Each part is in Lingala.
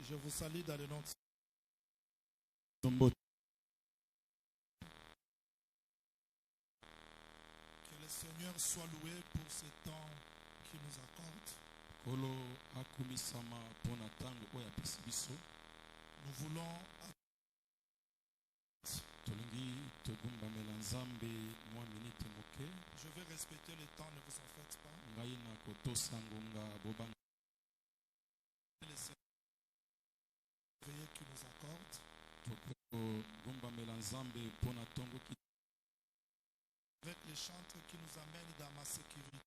Je vous salue dans le nom de que le Seigneur soit loué pour ce temps qu'il nous accorde. Nous voulons je vais respecter le temps, ne vous en faites pas. Le Seigneur qui nous accorde. Avec les chantres qui nous amènent dans ma sécurité.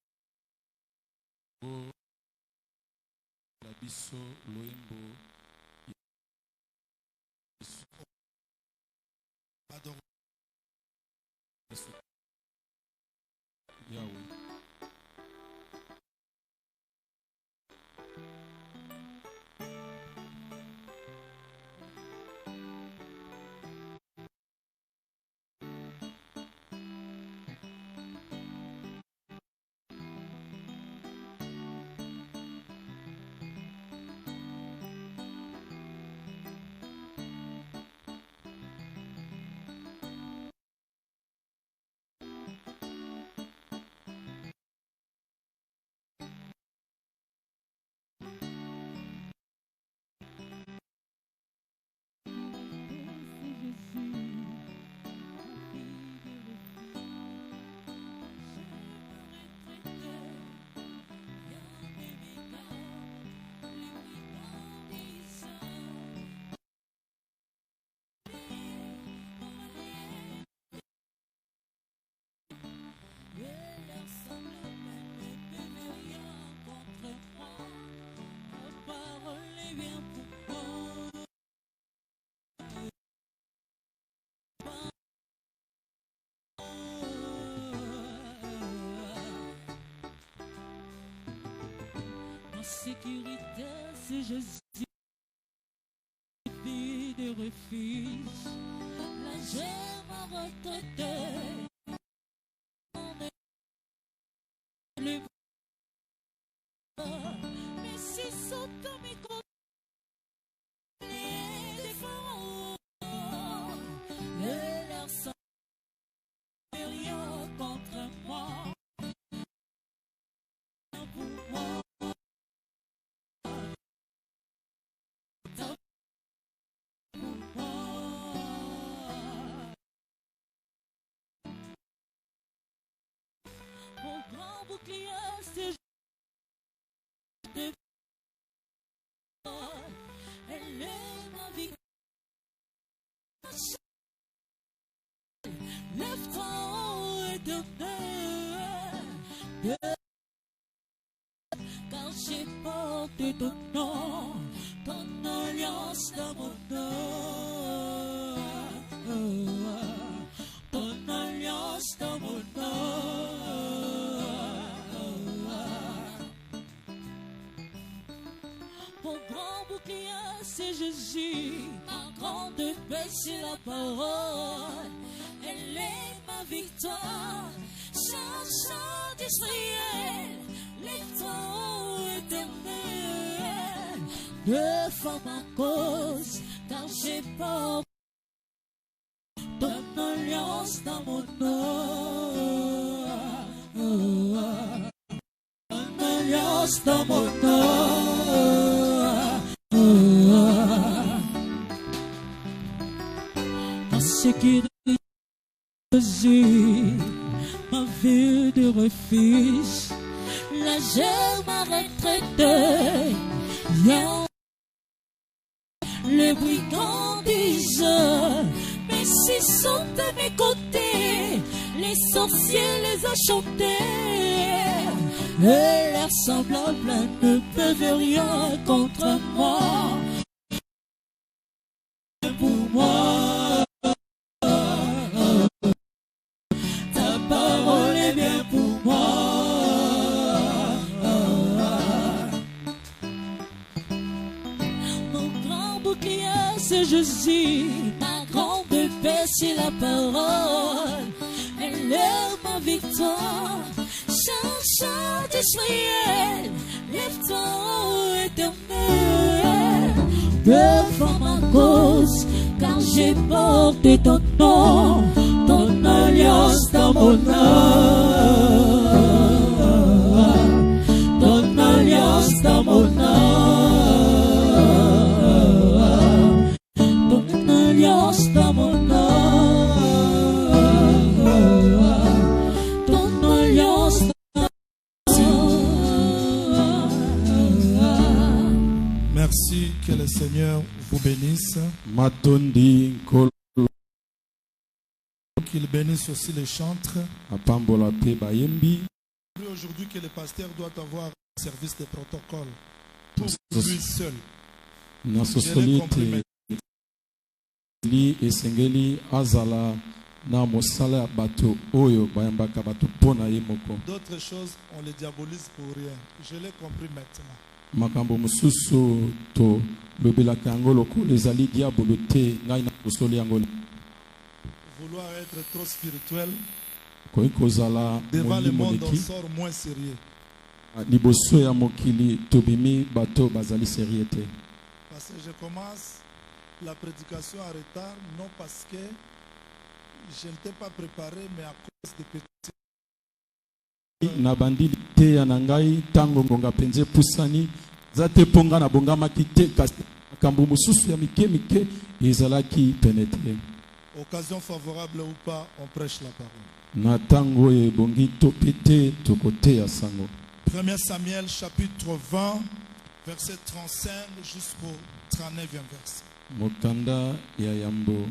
Adorez. Yahweh. Sécurité, c'est Jésus, vie de refuge. Là, j'ai ma retraite. Mais si sont à mes côtés, les pharaons, et leur sang n'est rien contre moi. Mon grand bouclier, c'est elle est ma vie. Lève-toi haut et demeure, car j'ai porté ton nom, ton alliance dans mon nom, ton alliance dans mon nom. Mon grand bouclier, c'est Jésus. Ma grande paix, c'est la parole. Elle est ma victoire. Chant d'Israël, lève-toi haut éternel. Défends ma cause, car j'ai pas ton alliance dans mon nom. Ton alliance dans mon nom. Ma sécurité, Jésus, ma ville de refuge, là j'ai ma retraite. Les brigands disent, mais s'ils sont à mes côtés, les sorciers les enchantés, et leurs semblables ne peuvent rien contre moi. Pour moi, ta parole est bien pour moi. Mon grand bouclier, c'est Jésus. Ma grande paix, c'est la parole. Elle est ma victoire. Chant Saint Israël, lève-toi éternel, devant ma cause, car j'ai porté ton nom, ton alliance dans mon âme, ton alliance dans mon âme, ton alliance dans mon âme, ton alliance dans Merci, que le Seigneur vous bénisse. Matondi kol Qu'il bénisse aussi les chantres. apambola pe bayembi Aujourd'hui que le pasteur doit avoir un service de protocole pour lui seul. na Je l'ai sosoli compris te li esengeli azala na mosala ya bato oyo bayambaka bato mpona ye moko. D'autres choses, on les diabolise pour rien. Je l'ai compris maintenant. Makambo mosusu to lobelaka yango lokola ezali diabolo te, ngai na tosoli yango Vouloir être trop spirituel, koki kozala devant le monde, on moleki sort moins sérieux. liboso ya mokili tobimi bato bazali serie te. Parce que je commence la prédication en retard, non parce que je n'étais pas préparé, mais à cause des petits. Na bandi te ya na ngai ntango ngonga mpenza epusani za te mpo nga nabongamaki te, kasi makambo mosusu ya mike mike ezalaki pene te. Occasion favorable ou pas, on prêche la parole. Na ntango oyo ebongi to mpe te tokoteya sango. 1 Samuel chapitre 20, verset 35 jusqu'au 39e verset. Mokanda ya yambo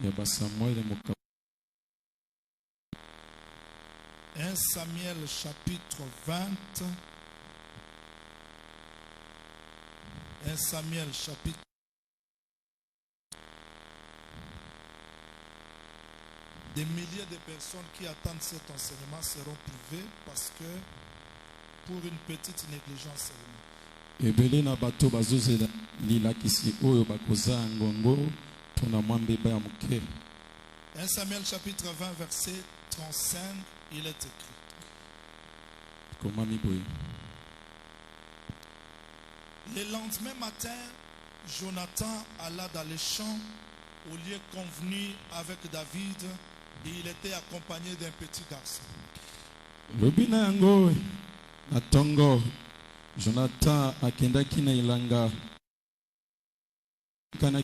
ya basamuele moka 1 Samuel chapitre 20. 1 Samuel chapitre. Des milliers de personnes qui attendent cet enseignement seront privées parce que pour une petite négligence seulement. ebele na bato bazozela lilakisi oyo bakozala ngongo mpona mwa mbeba ya moke. 1 Samuel chapitre 20 verset 35, il est écrit. Komami boye. Le lendemain matin, Jonathan alla dans les champs au lieu convenu avec David et il était accompagné d'un petit garçon. lobi na yango na ntongo Jonathan akendaki na ilanga kana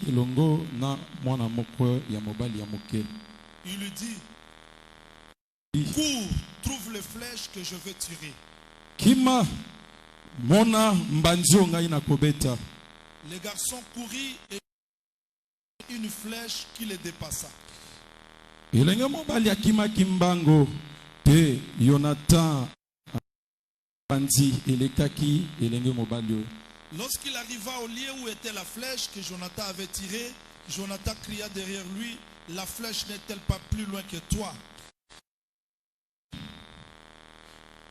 elongo na mwana moko ya mobali ya moke. Il lui dit, cours, trouve les flèches que je vais tirer. Kima mona mbanzio ngai na kobeta. Le garçon courut et une flèche qui le dépassa. Elenge mobali akimaki mbango pe Jonathan banzi elekaki elenge mobali oyo. Lorsqu'il arriva au lieu où était la flèche que Jonathan avait tirée, Jonathan cria derrière lui, la flèche n'est-elle pas plus loin que toi?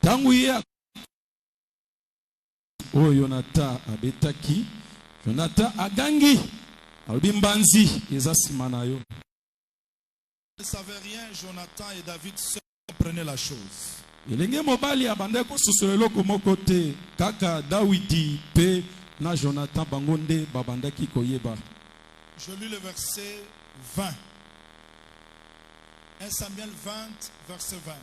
Tangu ye oyo Jonathan abetaki, Jonathan agangi alobi mbanzi eza nsima na yo. Ne savait rien, Jonathan et David seuls comprenaient la chose. Elenge mobali abandaki kosusola eloko moko te, kaka Dawidi pe na Jonathan bango nde babandaki koyeba. Je lis le verset 20. 1 Samuel 20, verset 20.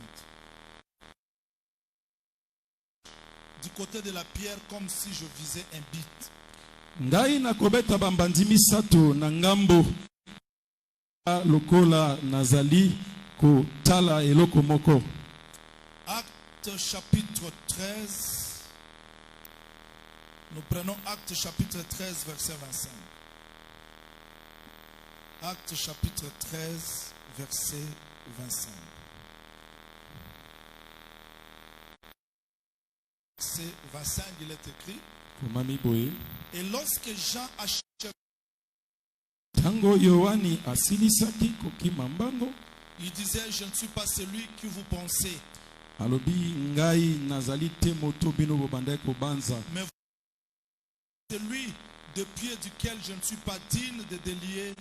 Du côté de la pierre, comme si je visais un bit. Ngai nakobeta bambandi misato na ngambo lokola nazali kotala eloko moko. Acte chapitre 13. Nous prenons Acte chapitre 13, verset 25. Acte chapitre 13, verset 25. Verset 25, il est écrit. Komami boye. Et lorsque Jean acheva, Tango Yohani asilisaki kokima mbango, il disait, je ne suis pas celui que vous pensez. alobi ngai nazali te moto bino bobandaki kobanza. Mais celui de pied duquel je ne suis pas digne de délier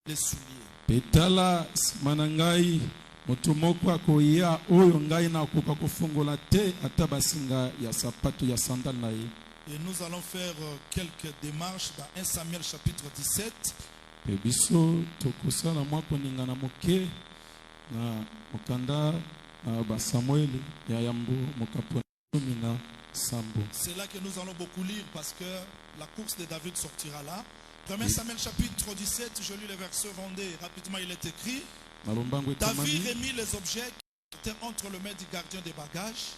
les souliers. Petala nsima na ngai moto moko akoya oyo ngai nakoka kofungola te ata basinga ya sapato ya sandale na ye. Et nous allons faire quelques démarches dans 1 Samuel chapitre 17. Pe biso tokosala mwa koningana moke na mokanda ba Samuel ya yambo mokapona na sambo. C'est là que nous allons beaucoup lire parce que la course de David sortira là. 1 Samuel chapitre 17, je lis le verset 22. Rapidement, il est écrit. David remit les objets qui étaient entre les mains du gardien des bagages.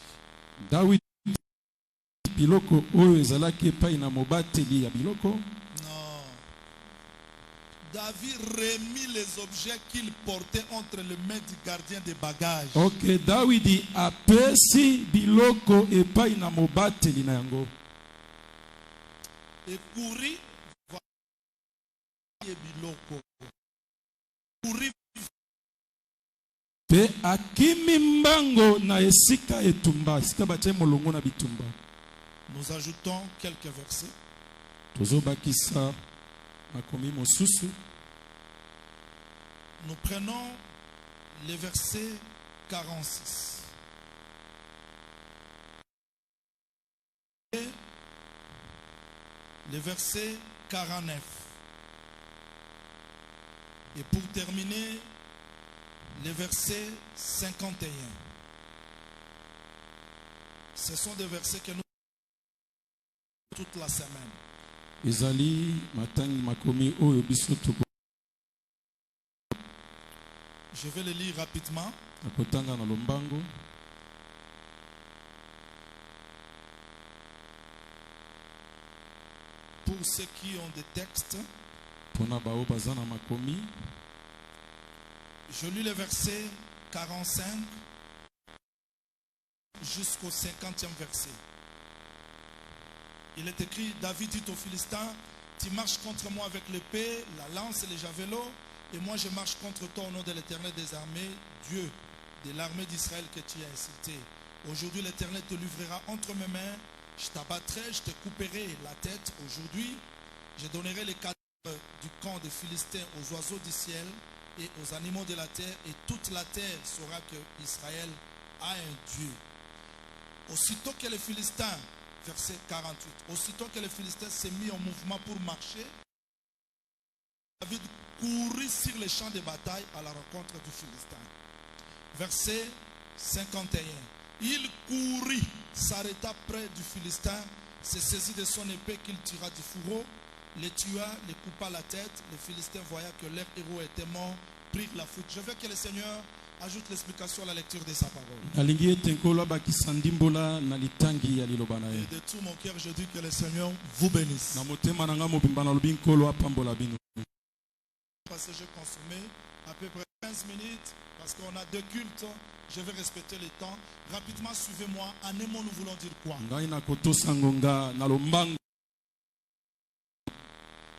David biloko oyo ezalaki epai na mobateli ya biloko. Non. David remit les objets qu'il portait entre les mains du gardien des bagages. Ok, David apesi biloko epai na mobateli na yango. Et couri biloko. Couri pe akimi mbango na esika etumba, esika batie molongo na bitumba. Nous ajoutons quelques versets. Tozobakisa makomi mosusu. Nous prenons les versets 46. Et les versets 49. Et pour terminer, les versets 51. Ce sont des versets que nous toute la semaine. Ezali matangi makomi oyo biso tuko. Je vais le lire rapidement. Akotanga na lombango. Pour ceux qui ont des textes, pona bao bazana makomi. Je lis le verset 45 jusqu'au 50e verset. Il est écrit, David dit aux Philistins, tu marches contre moi avec l'épée, la lance et les javelots, et moi je marche contre toi au nom de l'Éternel des armées, Dieu de l'armée d'Israël que tu as incité. Aujourd'hui l'Éternel te livrera entre mes mains, je t'abattrai, je te couperai la tête. Aujourd'hui, je donnerai les cadavres du camp des Philistins aux oiseaux du ciel et aux animaux de la terre, et toute la terre saura que Israël a un Dieu. Aussitôt que les Philistins, verset 48, aussitôt que les Philistins s'est mis en mouvement pour marcher, David courut sur les champs de bataille à la rencontre du Philistin. Verset 51, il courut, s'arrêta près du Philistin, se saisit de son épée qu'il tira du fourreau, les tua, les coupa la tête. Les Philistins, voyant que leur héros était mort, prirent la fuite. Je veux que le Seigneur ajoute l'explication à la lecture de sa parole. Et de tout mon cœur, je dis que le Seigneur vous bénisse. Parce que j'ai consommé à peu près 15 minutes, parce qu'on a 2 cultes, je vais respecter le temps. Rapidement, suivez-moi. En un mot, nous voulons dire quoi?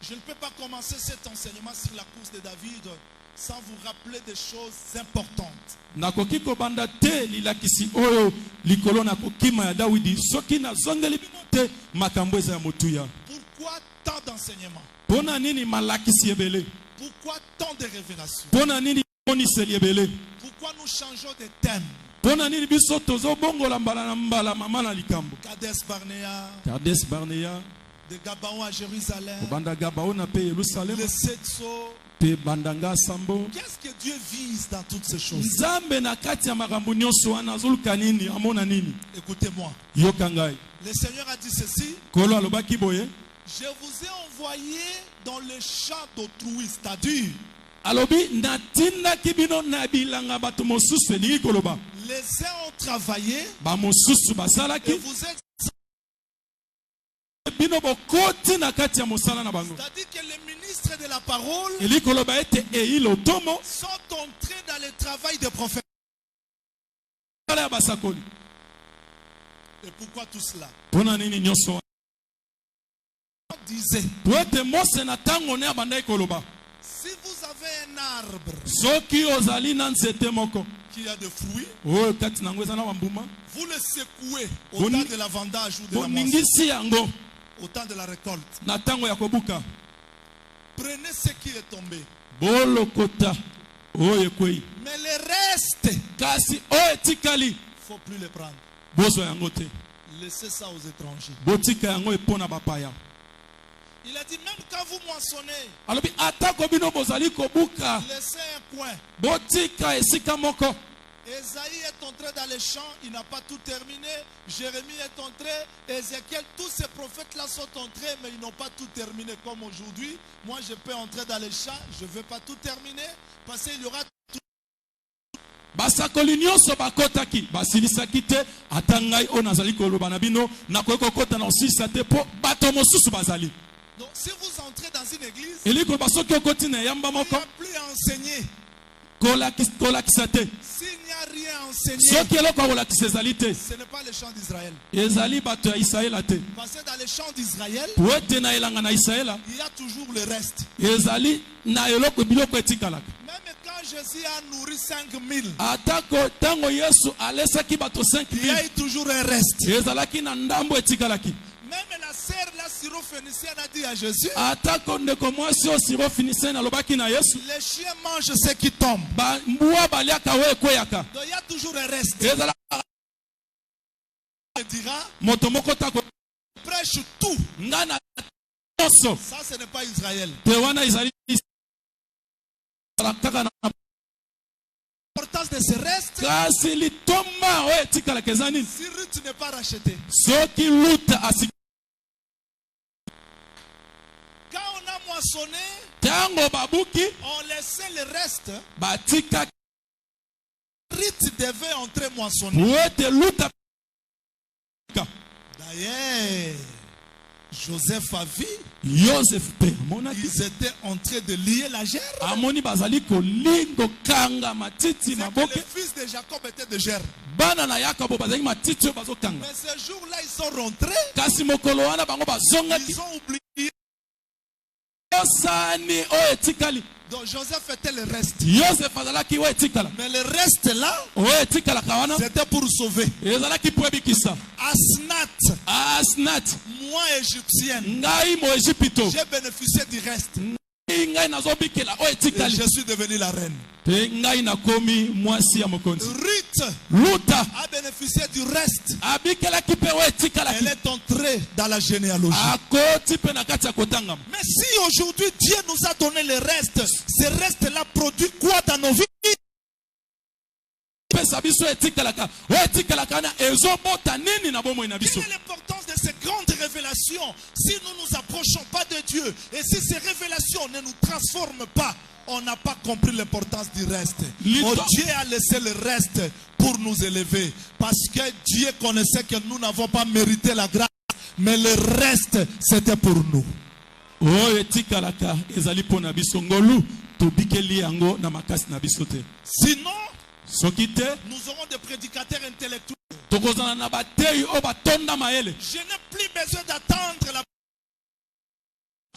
Je ne peux pas commencer cet enseignement sur la course de David sans vous rappeler des choses importantes. Pourquoi tant d'enseignements? Pourquoi tant de révélations? Pourquoi nous changeons de thème? Kadesh Barnea, de Gabaon à Jérusalem, le Setso. Qu'est-ce que Dieu vise dans toutes ces choses? Écoutez-moi. Le Seigneur a dit ceci. Je vous ai envoyé dans le champ d'autrui, c'est-à-dire les uns ont travaillé et vous êtes. C'est-à-dire que les ministres de la parole sont entrés dans le travail des prophètes. Et pourquoi tout cela? On disait, si vous avez un arbre qui a des fruits, vous le secouez au temps de la vendage ou de la moisson, au temps de la récolte. Prenez ce qui est tombé oyo ekwei Mais le reste, kasi oyo etikali il ne faut plus le prendre. bozwa yango te Laissez ça aux étrangers. botika yango epo na bapaya. Il a dit, même quand vous moissonnez, alobi atako bino bozali kobuka laissez un coin. botika esika moko. Esaïe est entré dans les champs, il n'a pas tout terminé. Jérémie est entré, Ézéchiel, tous ces prophètes-là sont entrés, mais ils n'ont pas tout terminé comme aujourd'hui. Moi, je peux entrer dans les champs, je ne vais pas tout terminer, parce qu'il y aura tout. Basakoli nyonso bakotaki basilisaki te ata ngai oyo nazali koloba na bino nakoki kokota na osilisa te mpo bato mosusu bazali. Donc, si vous entrez dans une église, elingi koloba soki okoti na eyamba il n'y moko a plus à enseigner. kolakisa te S'il n'y a rien à enseigner, soki eloko ya kolakisa ezali te ce n'est pas les chants d'Israël. ezali bato ya Isalaela te Parce que dans les chants d'Israël, po ete na elanga na Isalaela il y a toujours le reste. ezali na biloko etikalaka. Même quand Jésus a nourri 5000, atako ntango Yesu alesaki bato il y a 5000 eu toujours un reste. ezalaki na ndambo etikalaki. Même la sœur, la syrophénicienne, a dit à Jésus, atako ndeko mwasi oyo sirofinisene alobaki na Yesu les chiens mangent ce qui tombe. mbwa baliaka oyo ekweyaka. Donc il y a toujours un reste. ezala Il dira, moto moko tako prêche tout. nga na nyonso Ça, ce n'est pas Israël. te wana ezali kaka na L'importance de ce reste, kasi litoma oyo etikalaka eza nini si Ruth n'est pas rachetée. soki luta asiki Quand on a moissonné, ntango babuki on laissait le reste. batikaki Ruth devait entrer moissonner. po ete luta. D'ailleurs, Joseph a vu, Joseph mpe amonaki ils étaient en train de lier la gerbe. amoni bazali kolinga okanga matiti C'est que maboke les fils de Jacob étaient de gerbe. bana na yakobo bazalaki matiti oyo bazokanga Mais ce jour-là, ils sont rentrés. kasi mokolo wana bango bazongaki Ils ont oublié. yosani oyo etikali. Donc Joseph était le reste. Joseph azalaki oyo etikala Mais le reste là, oyo etikalaka wana c'était pour sauver. ezalaki mpo ebikisa. Asnat, Asnat moi égyptienne, ngai mo Ejipito j'ai bénéficié du reste. ngai nazobikela oyo Et etikali je suis devenue la reine. mpe ngai nakomi mwasi ya mokonzi. Ruth luta a bénéficié du reste. abikelaki mpe oyo Elle etikalaki est entrée dans la généalogie. akoti mpe na kati ya kotangama. Mais si aujourd'hui Dieu nous a donné le reste, ce reste-là produit quoi dans nos vies? pesa biso etikalaka oyo etikalaka wana ezobota nini na bomoi na biso. Quelle est l'importance de ces grandes révélations si nous ne nous approchons pas de Dieu et si ces révélations ne nous transforment pas? On n'a pas compris l'importance du reste. Oh, Dieu a laissé le reste pour nous élever. Parce que Dieu connaissait que nous n'avons pas mérité la grâce. Mais le reste, c'était pour nous. oyo etikalaka ezali mpo na biso ngolu tobikeli yango na makasi na biso te. Sinon, soki te nous aurons des prédicateurs intellectuels. tokozala na bateyi oyo batonda mayele. Je n'ai plus besoin d'attendre la...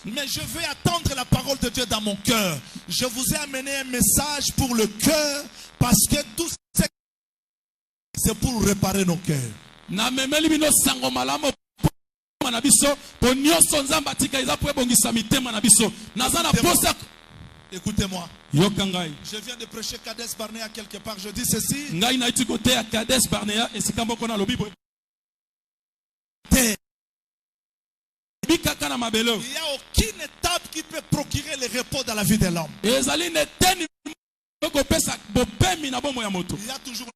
Mais je vais attendre la parole de Dieu dans mon cœur. Je vous ai amené un message pour le cœur parce que tout c'est pour réparer nos cœurs. namemeli bino sango malamu na biso po nyonso nzambe atika eza po ebongisa mitema na biso. naza na posa. Écoutez-moi. yoka ngai Je viens de prêcher Kadesh Barnea quelque part. Je dis ceci. ngai naiti koteya Kadesh Barnea esika moko na lobi boye. bikaka na mabele. Il n'y a aucune étape qui peut procurer le repos dans la vie de l'homme. ezali na eteni okopesa bopemi na bomo ya moto. Il y a toujours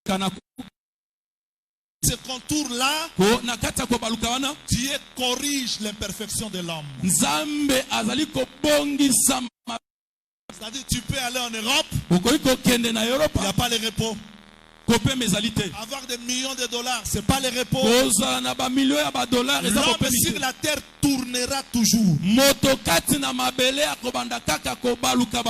kana ce contour-là. ko na kati ya kobaluka wana Dieu corrige l'imperfection de l'homme. nzambe azali kobongisa. C'est-à-dire, tu peux aller en Europe, okoki kokende na il n'y a Europa pas le repos. kopema ezali te. Avoir des millions de dollars, ce n'est pas le repos. kozala na bamilio ya badolare eza L'homme kopemi sur te. la terre tournera toujours moto kati na mabele akobanda kaka kobaluka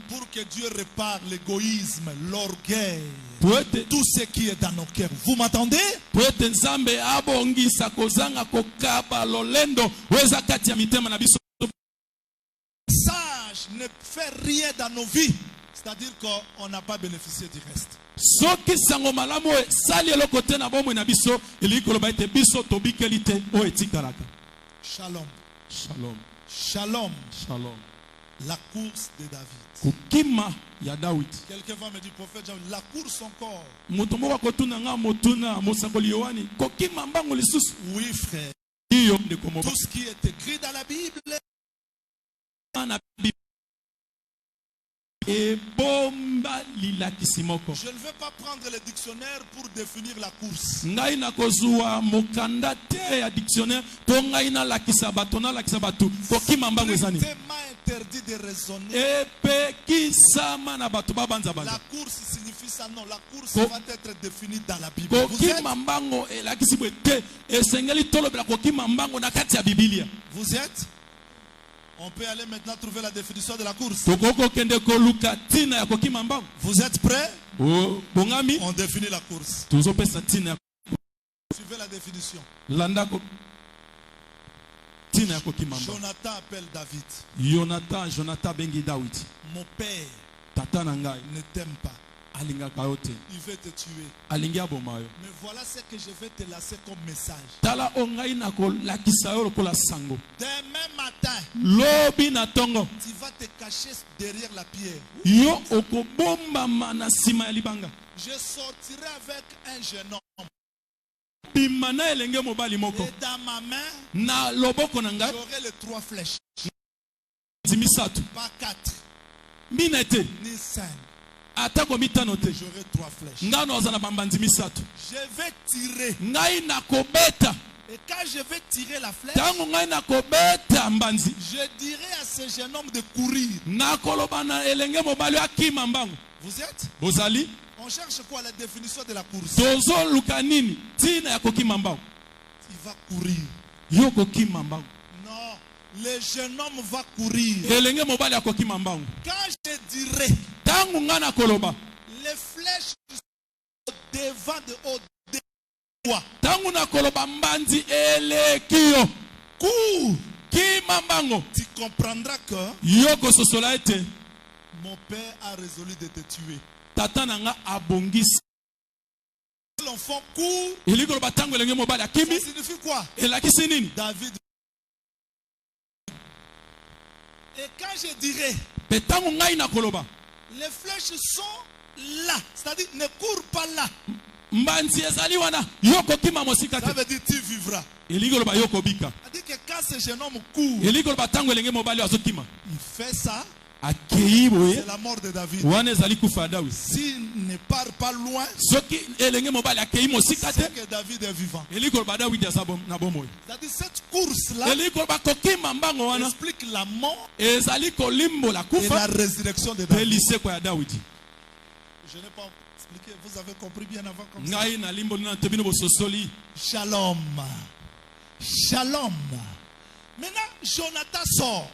pour que Dieu répare l'égoïsme, l'orgueil, po ete tout ce qui est dans nos cœurs. Vous m'entendez? po ete nzambe abongisa kozanga kokaba lolendo oyo eza kati ya mitema na biso. Sage ne fait rien dans nos vies. C'est-à-dire qu'on n'a pas bénéficié du reste. soki sango malamu oyo esali eloko te na bomoi na biso elingi koloba ete biso tobikeli te oyo etikalaka. Shalom. Shalom. Shalom. Shalom. La course de David. kokima ya David. Quelqu'un va me dire, prophète Jean, la course encore. Moto moko kotuna nga motuna mosakoli Yohani kokima mbango lisusu. Oui, frère. Iyo ndeko moba. Tout ce qui est écrit dans la Bible. Et bomba lilakisimoko. Je ne veux pas prendre le dictionnaire pour définir la course. Ngai na kozua mokanda te ya dictionnaire to ngai na lakisa bato na lakisa bato kokima mbango ezani. Strictement interdit de raisonner. Epe kisama na bato babanza banza. La course signifie ça, non. La course va être définie dans la Bible. Kokima mbango elakisi bwete esengeli tolobela kokima mbango na kati ya Biblia. Vous êtes? On peut aller maintenant trouver la définition de la course. Vous êtes prêts? Bongami. On définit la course. Suivez la définition. Jonathan appelle David. Jonathan bengi David. Mon père Tata nangai ne t'aime pas. Il veut te tuer. Mais voilà ce que je vais te laisser comme message. Demain matin, tu vas te cacher derrière la pierre. Je sortirai avec un jeune homme. Et dans ma main, j'aurai les 3 flèches. Pas 4. Ni 5. J'aurai 3 flèches. Je vais tirer. Et quand je vais tirer la flèche, je dirai à ce jeune homme de courir. Vous êtes? On cherche quoi? La définition de la course. Il va courir. Non, le jeune homme va courir. Quand je dirai, les flèches sont devant de haut de toi. Cours. Tu comprendras que mon père a résolu de te tuer. L'enfant court. Ça signifie quoi? David. Et quand je dirai, les flèches sont là. C'est-à-dire, ne cours pas là. Ça veut dire tu vivras. C'est-à-dire que quand ce jeune homme court, il fait ça. C'est la mort de David. S'il ne part pas loin, c'est que David est vivant. C'est-à-dire cette course-là explique la mort et la résurrection de David. Je n'ai pas expliqué, vous avez compris bien avant comme ça. Shalom. Shalom. Maintenant, Jonathan sort.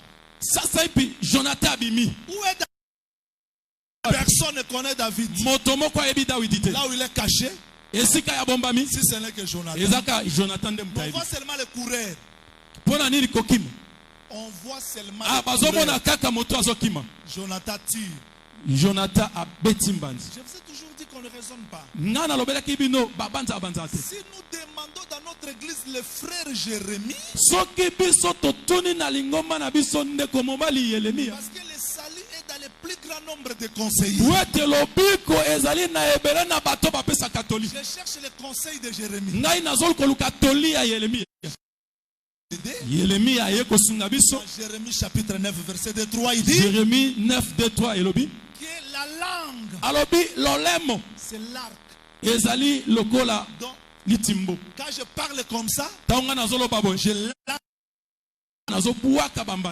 Jonathan abimi. Où est David? Personne ne connaît David. Là où il est caché. Si ce n'est que Jonathan. On voit seulement le coureur. On voit seulement le coureur. Jonathan tire. Jonathan a betimbanzi. Je vous ai toujours dit qu'on ne raisonne pas. Si nous demandons dans notre église le frère Jérémie, parce que le salut est dans le plus grand nombre de conseillers. Je cherche le conseil de Jérémie. Jérémie chapitre 9 verset 2-3 il dit. Jérémie 9 2-3 elobi. Que la langue. Alobi lolemo. C'est l'arc. Ezali lokola. Donc, litimbo. Quand je parle comme ça, je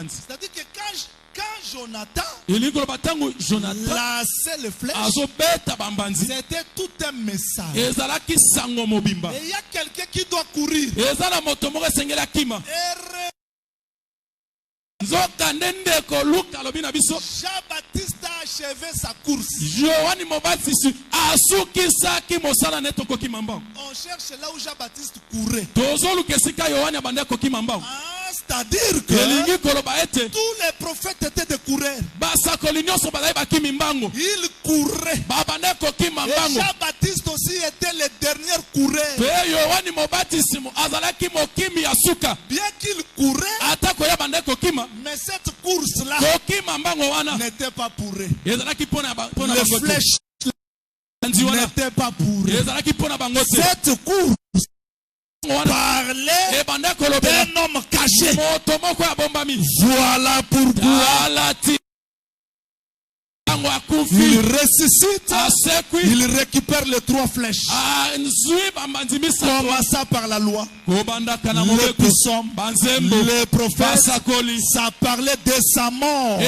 c'est-à-dire que quand Jonathan lassait les flèches, c'était tout un message. Et il y a quelqu'un qui doit courir. Jean-Baptiste a achevé sa course. On cherche là où Jean-Baptiste courait. C'est-à-dire que tous les prophètes étaient des coureurs. Ils couraient. Et Jean-Baptiste aussi était le dernier coureur. Bien qu'il courait, mais Mais cette course-là n'était pas pour eux. Les flèches n'étaient pas pour eux. Cette course parlait d'un homme caché. Voilà pourquoi il ressuscite, il récupère les 3 flèches. Commençant par la loi, les psaumes, les prophètes, ça parlait de sa mort.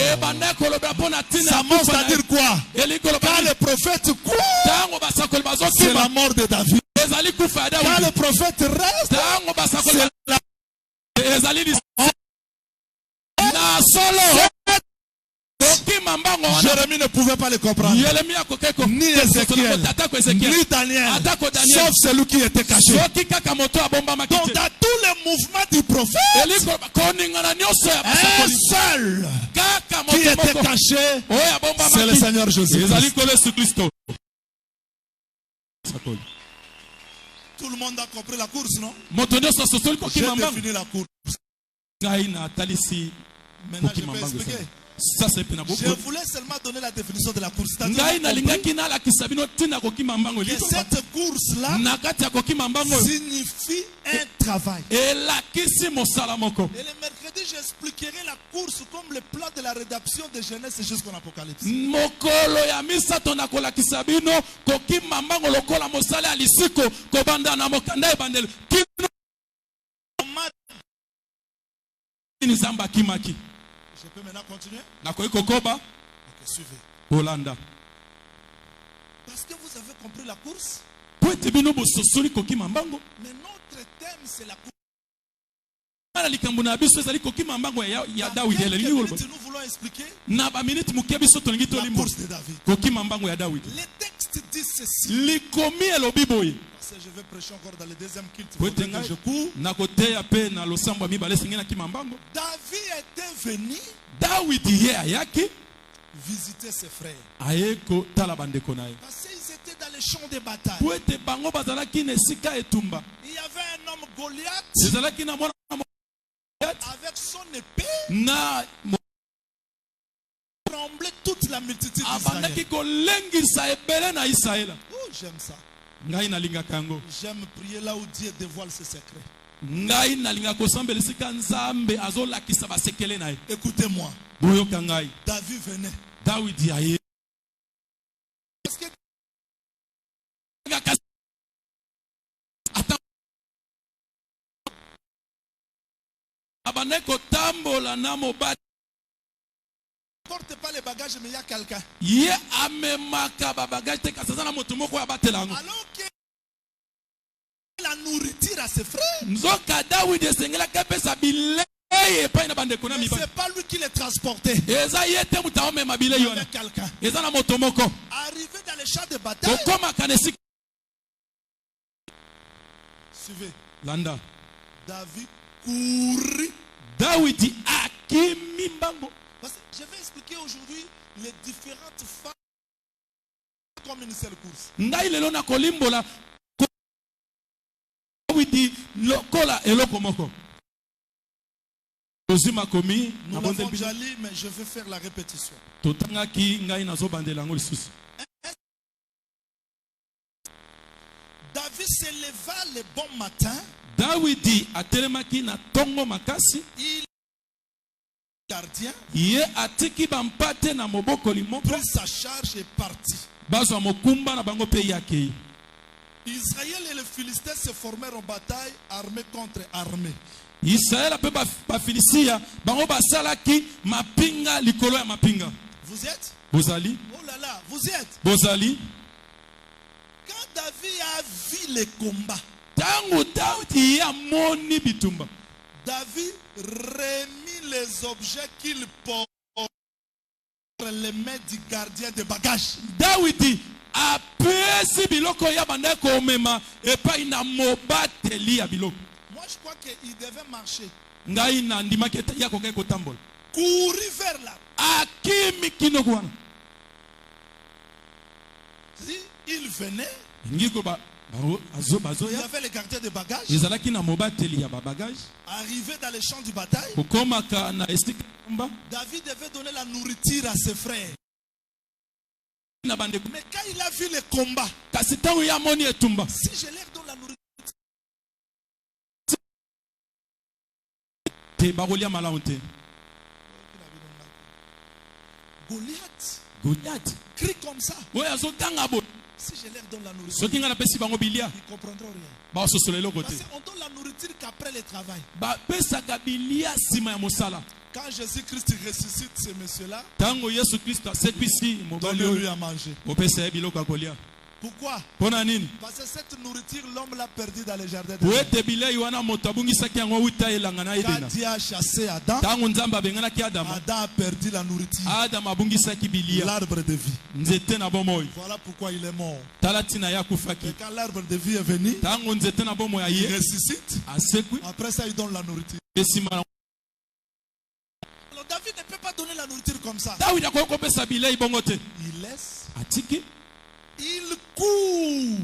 Sa mort, c'est-à-dire quoi? Quand les prophètes courent, c'est la mort de David. Quand les prophètes restent, c'est la Jérémie ne pouvait pas le comprendre. Ni Ézéchiel, ni Daniel, sauf celui qui était caché. Donc dans tous les mouvements du prophète, un seul qui était caché, c'est le Seigneur Jésus. Tout le monde a compris la course, non? J'ai défini la course. Maintenant je vais expliquer. Je voulais seulement donner la définition de la course. Que cette course-là signifie un travail. Et le mercredi, j'expliquerai la course comme le plan de la rédaction de Genèse jusqu'en Apocalypse. Je peux maintenant continuer? Ok, suivez. Hollanda. Parce que vous avez compris la course. Mais notre thème, c'est la course. Nous voulons expliquer la course de David. Les textes disent ceci. Parce que je vais prêcher encore dans le deuxième culte. Je cours. David était venu visiter ses frères. Parce qu'ils étaient dans les champs de bataille. Il y avait un homme Goliath avec son épée tremblait toute la multitude d'Israël. Oh, j'aime ça. J'aime prier là où Dieu dévoile ses secrets. Écoutez-moi. David venait. Parce que porte pas les bagages, mais il y a quelqu'un. Alors que la nourriture à ses frères, mais c'est pas lui qui les transportait. Il y avait quelqu'un. Arrivé dans les champs de bataille, suivez. David courut. Parce que je vais expliquer aujourd'hui les différentes phases comme une seule course. Nous l'avons déjà lu, mais je vais faire la répétition. David se leva le bon matin. Il gardien prend sa charge et partit. Israël et les Philistins se formèrent en bataille, armée contre armée. Vous êtes? Oh là là, vous êtes? Quand David a vu les combats, David remit les objets qu'il porte entre les mains du gardien de bagages. Moi, je crois qu'il devait marcher. Courir vers là. Il venait. Il y avait les gardiens de bagages. Arrivé dans les champs de bataille. David devait donner la nourriture à ses frères. Mais quand il a vu les combats, si je leur donne la nourriture, Goliath crie comme ça. Si je leur donne la nourriture, ils ne comprendront rien. Parce qu'on donne la nourriture qu'après le travail. Quand Jésus-Christ ressuscite ce monsieur-là, donne-lui à manger. Pourquoi? Parce que cette nourriture, l'homme l'a perdue dans les jardins de Quand Dieu a chassé Adam, Adam a perdu la nourriture, l'arbre de vie. Voilà pourquoi il est mort. Et quand l'arbre de vie est venu, il ressuscite. Après ça, il donne la nourriture. Alors David ne peut pas donner la nourriture comme ça. Il laisse. Il court.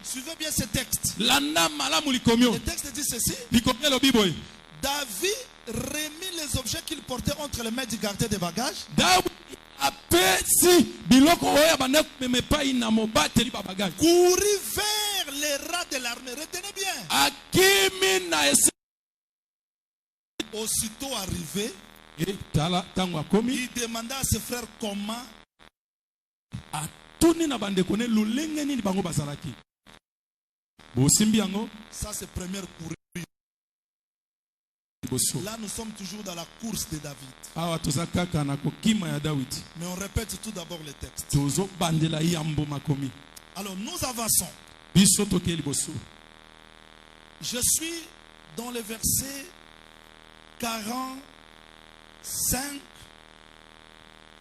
Suivez bien ce texte. Le texte dit ceci. David remit les objets qu'il portait entre les mains du gardien des bagages. Courit vers les rats de l'armée. Retenez bien. Aussitôt arrivé, il demanda à ses frères comment. Ça c'est première course. Là nous sommes toujours dans la course de David. Mais on répète tout d'abord le texte. Alors nous avançons. Je suis dans le verset 45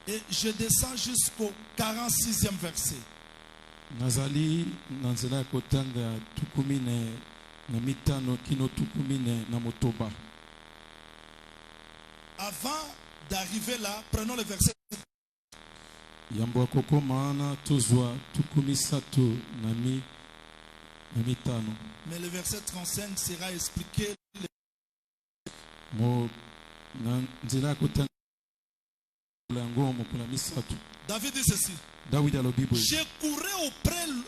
et je descends jusqu'au 46e verset. Nazali nanzela kotanga tukumine na mitano kino tukumine na motoba. Avant d'arriver là, prenons le verset. Yambo koko maana tuzwa tukumisatu na mitano. Mais le verset 35 sera expliqué. Mo nanzela kotanga David dit ceci. Je courais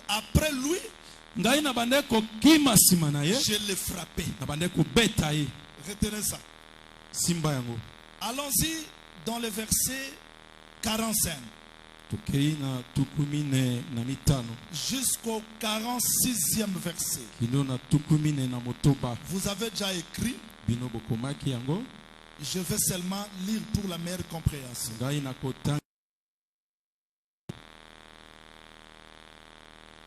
après lui. Je l'ai frappé. Retenez ça. Allons-y dans le verset 45 jusqu'au 46e verset. Vous avez déjà écrit. Je vais seulement lire pour la meilleure compréhension.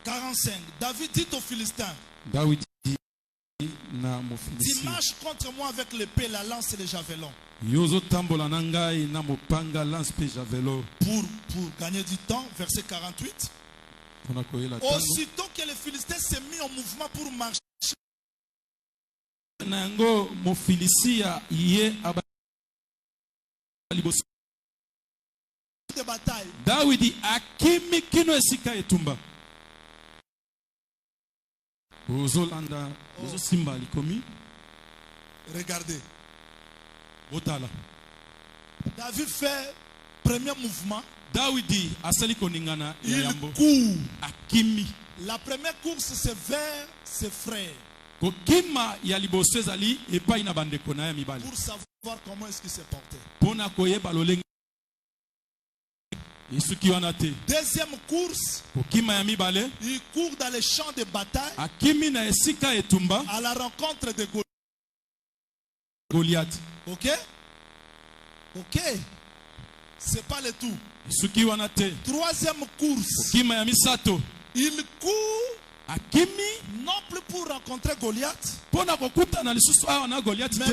45. David dit aux Philistins. Tu marches contre moi avec l'épée, la lance et les javelons. Pour gagner du temps, verset 48. Aussitôt que les Philistins s'est mis en mouvement pour marcher, de bataille. Regardez. David fait premier mouvement. Il court. La première course c'est vers ses frères. Pour savoir comment est-ce qu'il s'est porté. Deuxième course, il court dans les champs de bataille à la rencontre de Goliath. Ok? Ok. C'est pas le tout. Troisième course, il court non plus pour rencontrer Goliath, mais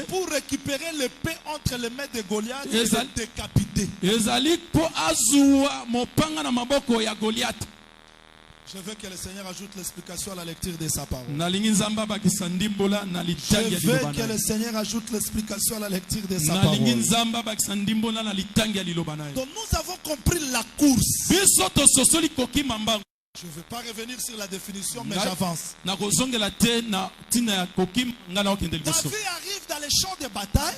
pour récupérer l'épée entre les mains de Goliath et le décapiter. Je veux que le Seigneur ajoute l'explication à la lecture de sa parole. Je veux que le Seigneur ajoute l'explication à la lecture de sa parole. Donc nous avons compris la course. Je ne veux pas revenir sur la définition, mais j'avance. David David arrive dans les champs de bataille.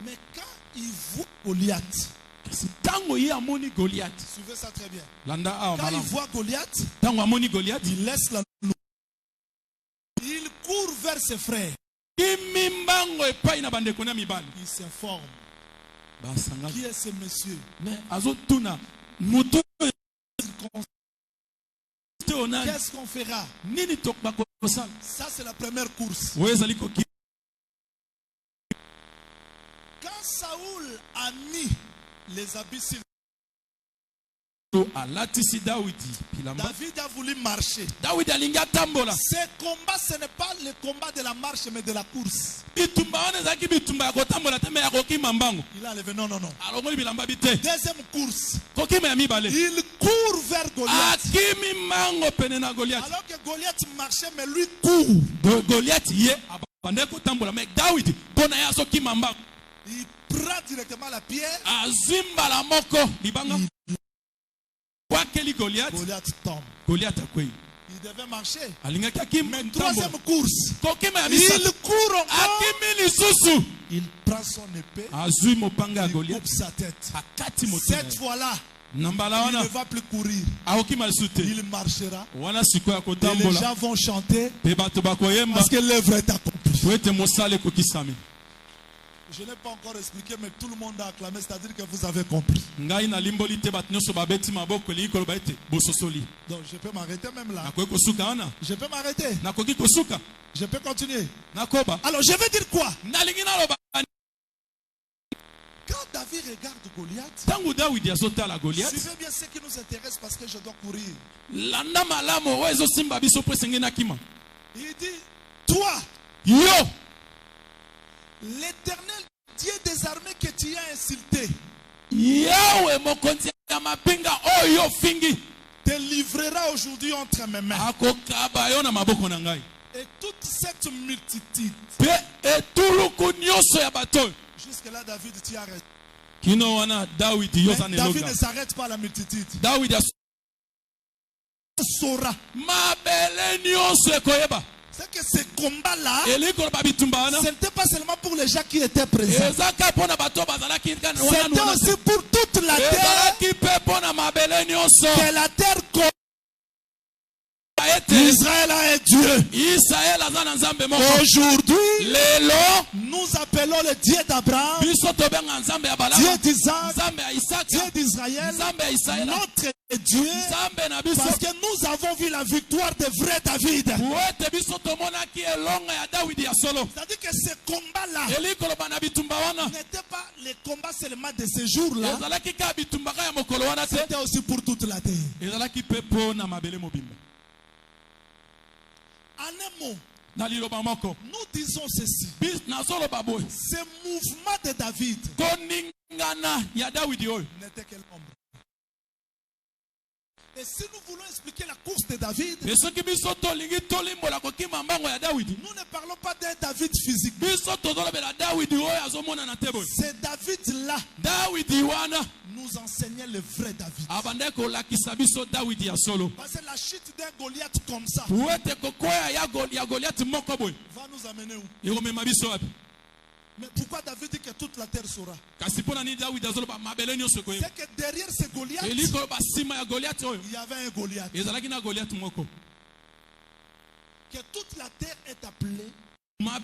Mais quand il voit Goliath, suivez ça très bien. Quand il voit Goliath, il laisse la loupe. Il court vers ses frères. Il s'informe. Qui est ce monsieur? Qu'est-ce qu'on fera? Ça, c'est la première course. Quand Saoul a mis les habits sur David a voulu marcher. Ce combat, ce n'est pas le combat de la marche, mais de la course. Il a levé, non. Deuxième course. Il court vers Goliath. Alors que Goliath marchait, mais lui court. Il prend directement la pierre. Goliath tombe. Il devait marcher. Mais troisième course. Il court encore. Il prend son épée. Il coupe sa tête. Cette fois-là, il ne va plus courir. Il marchera. Et les gens vont chanter parce que l'œuvre est accomplie. Je n'ai pas encore expliqué, mais tout le monde a acclamé, c'est-à-dire que vous avez compris. Donc je peux m'arrêter même là. Je peux m'arrêter. Je peux continuer. Alors je vais dire quoi? Quand David regarde Goliath, suivez bien ce qui nous intéresse parce que je dois courir. Il dit, toi, l'Éternel Dieu des armées que tu as insulté te livrera aujourd'hui entre mes mains. Et toute cette multitude. Jusque là, David, tu arrêtes. David ne s'arrête pas à la multitude. Saura. C'est que ce combat-là, ce n'était pas seulement pour les gens qui étaient présents. C'était aussi pour toute la terre. Que la terre Israël a un Dieu. Aujourd'hui, nous appelons le Dieu d'Abraham, Dieu d'Isaac, Dieu d'Israël, notre Dieu, parce que nous avons vu la victoire de vrai David. C'est-à-dire que ce combat-là n'était pas le combat seulement de ce jour-là, c'était aussi pour toute la terre. En un mot, nous disons ceci. Ce mouvement de David n'était que l'ombre. Et si nous voulons expliquer la course de David, nous ne parlons pas d'un David physique. C'est David-là nous enseignait le vrai David. Parce que la chute d'un Goliath comme ça va nous amener où? Mais pourquoi David dit que toute la terre saura? C'est que derrière ce Goliath, il y avait un Goliath. Que toute la terre est appelée à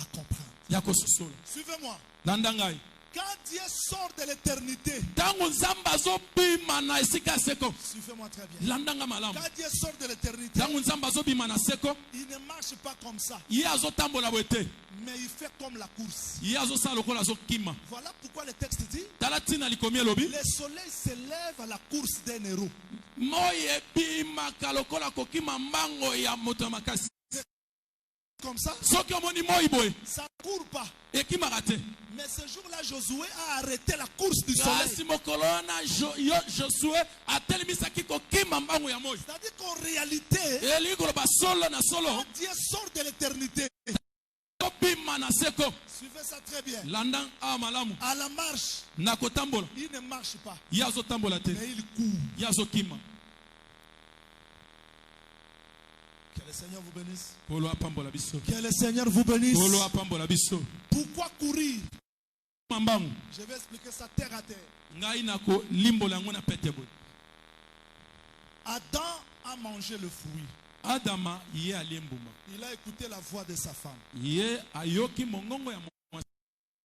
comprendre. Suivez-moi. Quand Dieu sort de l'éternité, suivez-moi très bien. Quand Dieu sort de l'éternité, il ne marche pas comme ça, mais il fait comme la course. Voilà pourquoi le texte dit, le soleil s'élève à la course d'un héros. Comme ça, ça ne court pas. Mais ce jour-là, Josué a arrêté la course du soleil. C'est-à-dire qu'en réalité, quand Dieu sort de l'éternité, Suivez ça très bien. À la marche, il ne marche pas. Mais il court. Que le Seigneur vous bénisse. Que le Seigneur vous bénisse. Pourquoi courir? Je vais expliquer ça terre à terre. Adam a mangé le fruit. Il a écouté la voix de sa femme.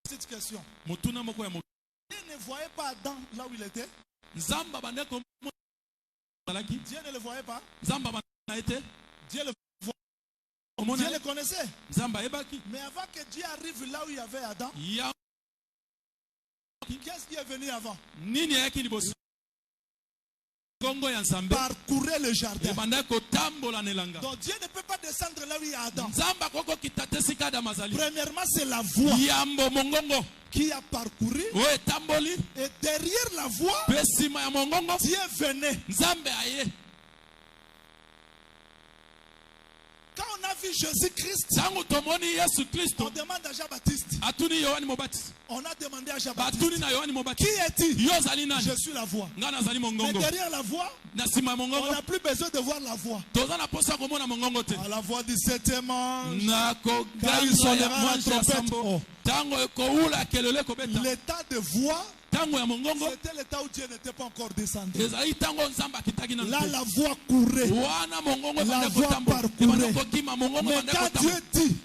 Petite question. Dieu ne voyait pas Adam là où il était. Dieu ne le voyait pas. Dieu le connaissait. Mais avant que Dieu arrive là où il y avait Adam, qu'est-ce qui est venu avant? Parcourir le jardin. Donc Dieu ne peut pas descendre là où il y a Adam. Premièrement, c'est la voix qui a parcouru. Et derrière la voix, Dieu venait. Quand on a vu Jésus-Christ, on demande à Jean-Baptiste. On a demandé à Jean-Baptiste, qui est-il? Je suis la voix. Mais derrière la voix, on n'a plus besoin de voir la voix. À la voix du 7e ange, quand il sonnera la trompette, l'état de voix, c'était l'état où Dieu n'était pas encore descendu. Là, la voix courait. La voix parcourait. Mais quand Dieu dit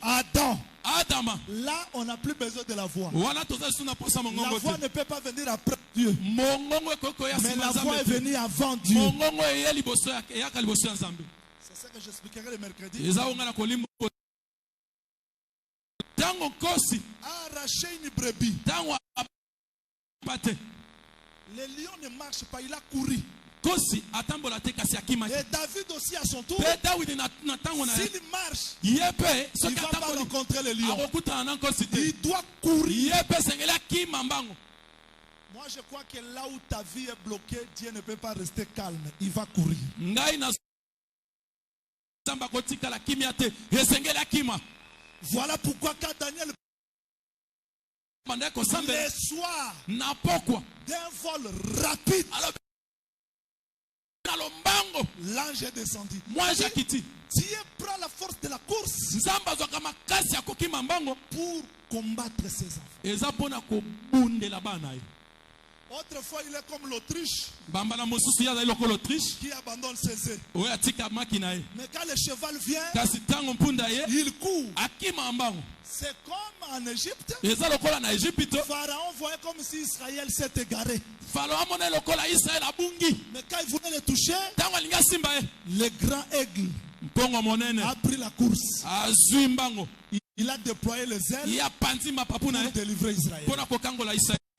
Adam, là, on n'a plus besoin de la voix. La voix ne peut pas venir après Dieu. Mais la voix est venue avant Dieu. C'est ça que j'expliquerai le mercredi. Arracher une brebis. Le lion ne marche pas, il a couru. Et David aussi à son tour, s'il marche, il ne va pas rencontrer le lion. Il doit courir. Moi je crois que là où ta vie est bloquée, Dieu ne peut pas rester calme. Il va courir. Voilà pourquoi quand Daniel le soir d'un vol rapide, l'ange est descendu. Dieu prend la force de la course pour combattre ses enfants. Autrefois, il est comme l'Autriche qui abandonne ses œufs. Mais quand le cheval vient, il court. C'est comme en Égypte. Pharaon voyait comme si Israël s'est égaré. Mais quand il voulait le toucher, le grand aigle a pris la course. Il a déployé les ailes pour délivrer Israël.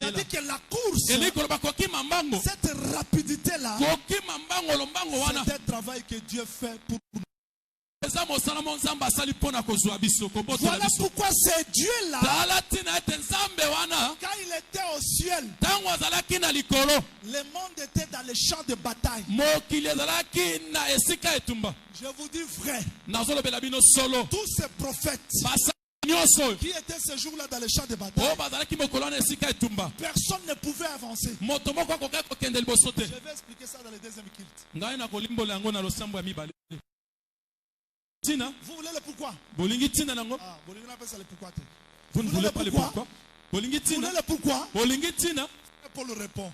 C'est-à-dire que la course, cette rapidité-là, c'est un travail que Dieu fait pour nous. Voilà pourquoi c'est Dieu-là, quand il était au ciel, le monde était dans les champs de bataille. Je vous dis vrai, tous ces prophètes qui étaient ce jour-là dans les champs de bataille, personne ne pouvait avancer. Je vais expliquer ça dans le deuxième culte. Vous voulez le pourquoi? Vous ne voulez pas le pourquoi? Vous voulez le pourquoi? Paul répond.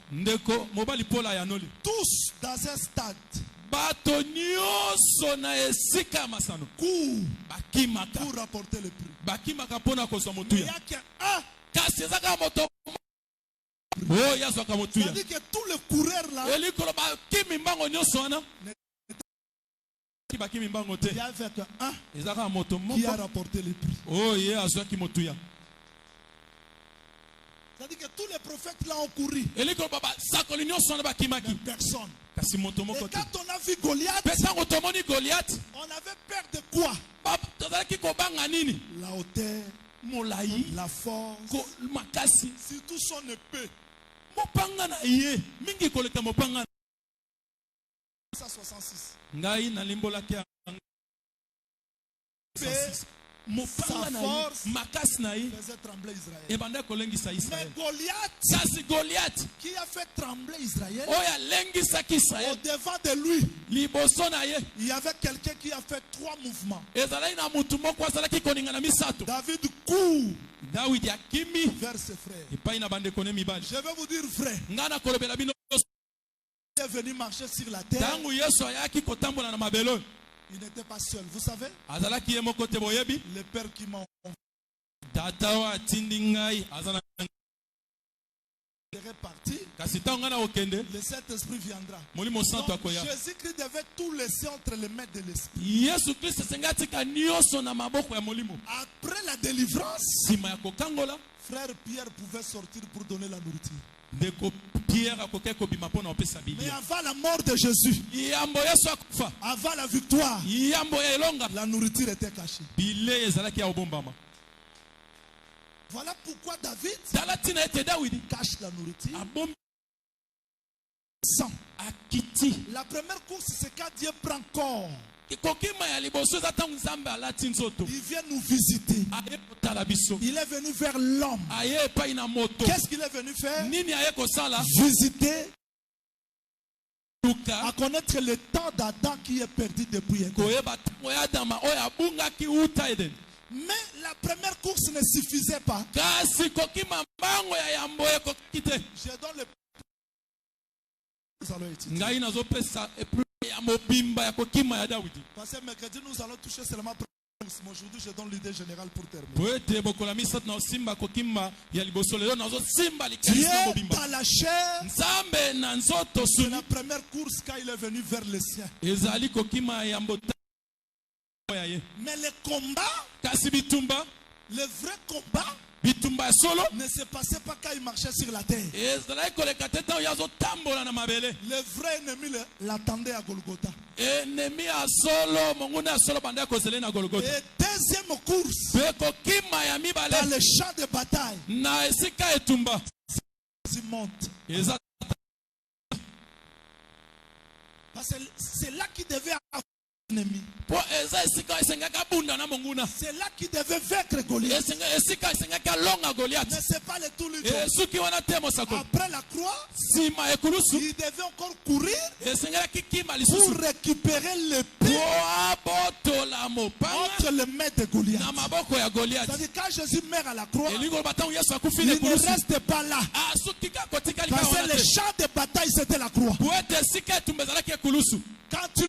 Tous dans un stade courent pour rapporter le prix. Il n'y a qu'un. C'est-à-dire que tous les coureurs là, il y avait un qui a rapporté le prix. C'est-à-dire que tous les prophètes là ont couru. Mais personne. Et quand on a vu Goliath, on avait peur de quoi? La hauteur, la force, surtout son épée. 166. mopanga na ye force makasi na ye faisait trembler Israël. ebanda kolengisa Mais Israel. Goliath, Kasi Goliath qui a fait trembler Israël, oyo alengisaki au Israel devant de lui, liboso na ye il y avait quelqu'un qui a fait 3 mouvements. ezalaki na mutu moko azalaki koningana misato. David court Dawidi akimi vers ses frères. epai na bandeko ne mibali. Je vais vous dire vrai, Ngai nakolobela bino il est venu marcher sur la terre, ntango Yesu ayaki kotambola na mabele il n'était pas seul. Vous savez, azalaki ye moko te boyebi. le Père qui m'a Tata oyo atindi ngai aza na parti, kasi ntango ngai na kokende le Saint-Esprit viendra. molimo santo Donc, akoya. Jésus-Christ devait tout laisser entre les mains de l'Esprit. Yesu Kristo asengi atika nyonso na maboko ya molimo. Après la délivrance, Nsima ya kokangola frère Pierre pouvait sortir pour donner la nourriture. ndeko Pierre akokaki kobima mpo na kopesa Mais bilia. avant la mort de Jésus, Yambo Yesu akufa, avant la victoire, yambo ya elonga, la nourriture était cachée. bile ezalaki ya kobombama. Voilà pourquoi David Tala tina ete Dawidi cache la nourriture abombi sans. akiti. La première course, c'est quand Dieu prend corps. Kokima ya liboso eza ntango Nzambe alati nzoto. Il vient nous visiter. Aye kotala biso. Il est venu vers l'homme. Aye epai na moto. Qu'est-ce qu'il est venu faire? Nini aye kosala? Visiter, Luka à connaître le temps d'Adam qui est perdu depuis Éden. koyeba ntango ya Adama oyo abungaki uta Eden. Mais la première course ne suffisait pas. Kasi kokima mbango ya yambo ekokaki te. Je donne le. Nous allons étudier. Ngai nazopesa eplu ya mobimba ya kokima ya Dawidi. Parce que mercredi, nous allons toucher seulement. Mais aujourd'hui, je donne l'idée générale pour terminer. Po ete bokola misato na osimba kokima ya liboso lelo nazosimba Dieu likanisi na mobimba. dans la chair, Nzambe na nzoto c'est suni la première course quand il est venu vers les siens. ezali kokima ya mbota ya ye. Mais le combat, Kasi bitumba le vrai combat, bitumba ya solo ne se passait pas quand il marchait sur la terre. ezalaki koleka te ntango ye azotambola na mabele. Le vrai ennemi l'attendait à Golgotha. Enemi ya solo monguna ya solo banda ya kozele na Golgotha. Et deuxième course, Pe kokima ya dans mibale le champ de bataille, na esika etumba il monte. eza Parce que c'est là qu'il devait avoir un ennemi. po eza esika esengaki abunda na monguna. C'est là qu'il devait vaincre Goliath. Esika esengaki alonga Goliath. Mais c'est pas le tout le jour. Suki wana te mosakoli. Après la croix, Nsima ekulusu il devait encore courir esengelaki kima pour lisusu récupérer l'épée po abotola mopanga entre les mains de Goliath. na maboko ya Goliath. C'est-à-dire quand Jésus meurt à la croix, Elingi koloba ntango Yesu akufi il na ne ekulusu reste pas là. soki kaka kotikali Parce kaka que wana le te champ de bataille, c'était la croix. po ete esika etumba ezalaki ekulusu Quand tu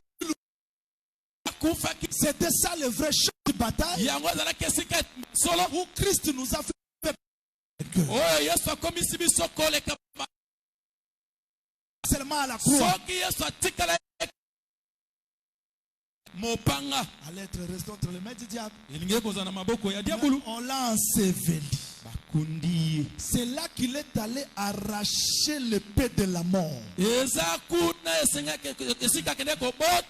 akufaki c'était ça le vrai champ de bataille yango ezalaki esika solo où Christ nous a fait oyo Yesu akomisi biso koleka seulement à la croix. soki Yesu atikala mopanga Allait être resté entre les mains du diable. elingi ekozala na maboko ya Mais diabulu on l'a enseveli. bakundi ye. C'est là qu'il est allé arracher l'épée de la mort. eza kuna esika akende kobota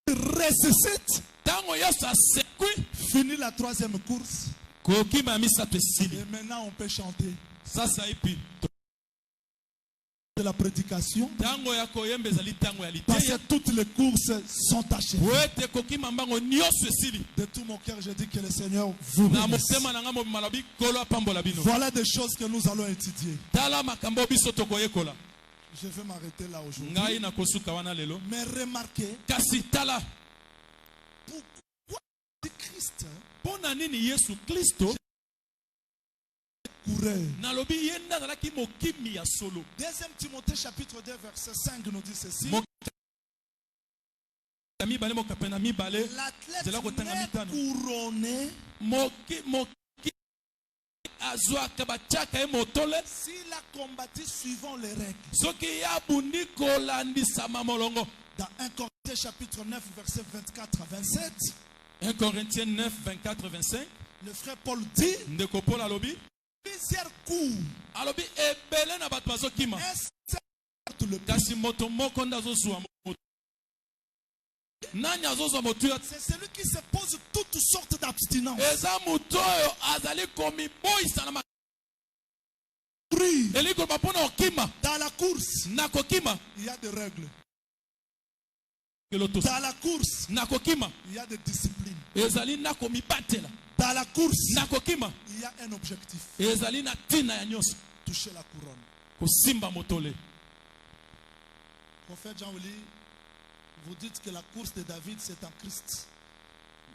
Il ressuscite, ntango Yesu asekwi finit la troisième course. kokima ya misato esili Et maintenant on peut chanter sasa epi de la prédication. ntango ya koyemba ezali ntango ya Parce que liteya toutes les courses sont achevées. po ete kokima mbango nyonso esili. De tout mon cœur, je dis que le Seigneur vous na bénisse. motema na nga mobima lobi kolo apambola bino. Voilà des choses que nous allons étudier. Tala makambo biso tokoyekola. Je vais m'arrêter là aujourd'hui. Ngai na kosuka wana lelo. Mais remarquez, Kasi tala pourquoi Christ pona nini Yesu Kristo courait. nalobi ye nde azalaki mokimi ya solo. 2 Timothée chapitre 2 verset 5 nous dit ceci. Mibale mokapena mibale L'athlète zela kotanga n'est mitano. couronné moki azwaka batiaka ye motole s'il a combattu suivant les règles. soki ye abundi kolandisama molongo. Dans 1 Corinthiens chapitre 9 verset 24 à 27, 1 Corinthiens 9, 24, 25. le frère Paul dit Ndeko Paul alobi plusieurs coups. alobi ebele na bato bazokima Un seul porte le plus. kasi moto moko nde azozwa moto. Nani azozwa moto ya C'est celui qui se pose toutes sortes d'abstinences. eza moto oyo azali komiboyisa na Oui. elingi koloba mpona okima Dans la course, na kokima il y a des règles. keloto Dans la course, na kokima il y a des disciplines. ezali na komibatela Dans la course, na kokima il y a un objectif. ezali na tina ya nyonso Toucher la couronne. kosimba motole. Prophète Jean-Willy, vous dites que la course de David, c'est en Christ.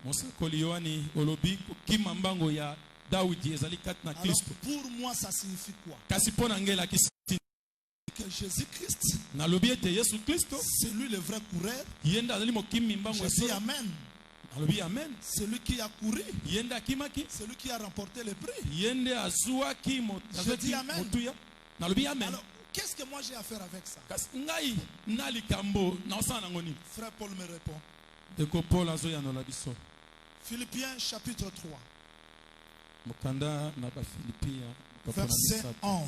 mosakoli yohani olobi kokima mbango ya Daudi ezali kati na Alors, Kristo. pour moi, ça signifie quoi? Kasi mpo na ngai elakisi Que Jésus-Christ, nalobi ete Yesu Kristo c'est lui le vrai coureur. ye nde azali mokimi mbango Je ya dis solo. Amen. Nalobi amen. Celui qui a couru, Ye nde akimaki, celui qui a remporté le prix. ye nde azwaki dis amen. motuya. Nalobi amen. Alors, qu'est-ce que moi j'ai à faire avec ça? Kasi ngai na likambo naosala nango nini? Frère Paul me répond. Ndeko Paul azoyanola biso. Philippiens chapitre 3, Mokanda na bafilipia verset 11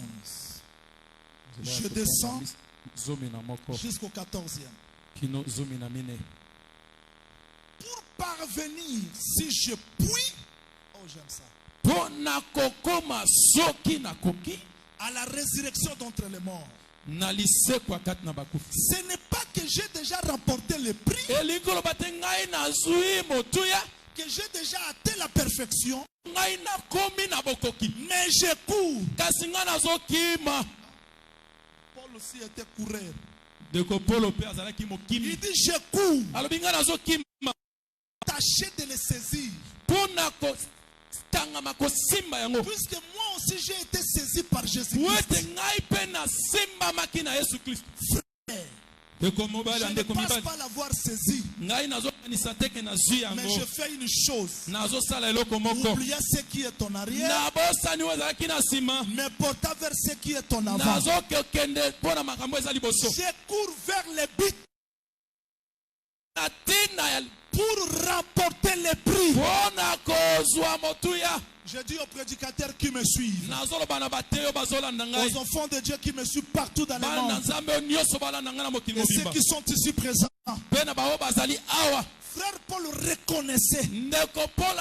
Je descends zomi na moko jusqu'au 14e. kino zomi na mine. Pour parvenir, si je puis, oh j'aime ça, Mpo na kokoma soki na koki à la résurrection d'entre les morts. na lisekwa kati na bakufi. Ce n'est pas que j'ai déjà remporté le prix, Elingi koloba te ngai nazwi motuya, que j'ai déjà atteint la perfection, ngai nakomi na bokoki, mais je cours. kasi ngai nazokima. Paul aussi était coureur. Ndeko Paul mpe azalaki mokimi. Il dit je cours, Alobi ngai nazokima tâchez de les saisir. mpo na kotangama kosimba yango. Puisque moi aussi j'ai été saisi par Po Jésus-Christ. ete ngai mpe nasimbamaki na Yesu Kristo. Ndeko mobali Je ya ne ndeko pense mibali, pas l'avoir saisi, ngai nazokanisa te ke nazwi mais yango, je fais une chose. nazosala eloko moko. Oubliez ce qui est en arrière, Nabosani oyo ezalaki na nsima, mais portant vers ce qui est en avant. nazokokende mpo na makambo eza liboso. Je cours vers le but Na ntina ya pour remporter le prix. mpo na kozwa motuya. Je dis aux prédicateurs qui me suivent, Nazoloba na bate oyo bazolanda ngai, aux enfants de Dieu qui me suivent partout dans le bana na monde, Nzambe oyo nyonso balanda ngai na mokili et ceux mobimba, qui sont ici présents. mpe na bao bazali awa. Frère Paul reconnaissait, Ndeko Paul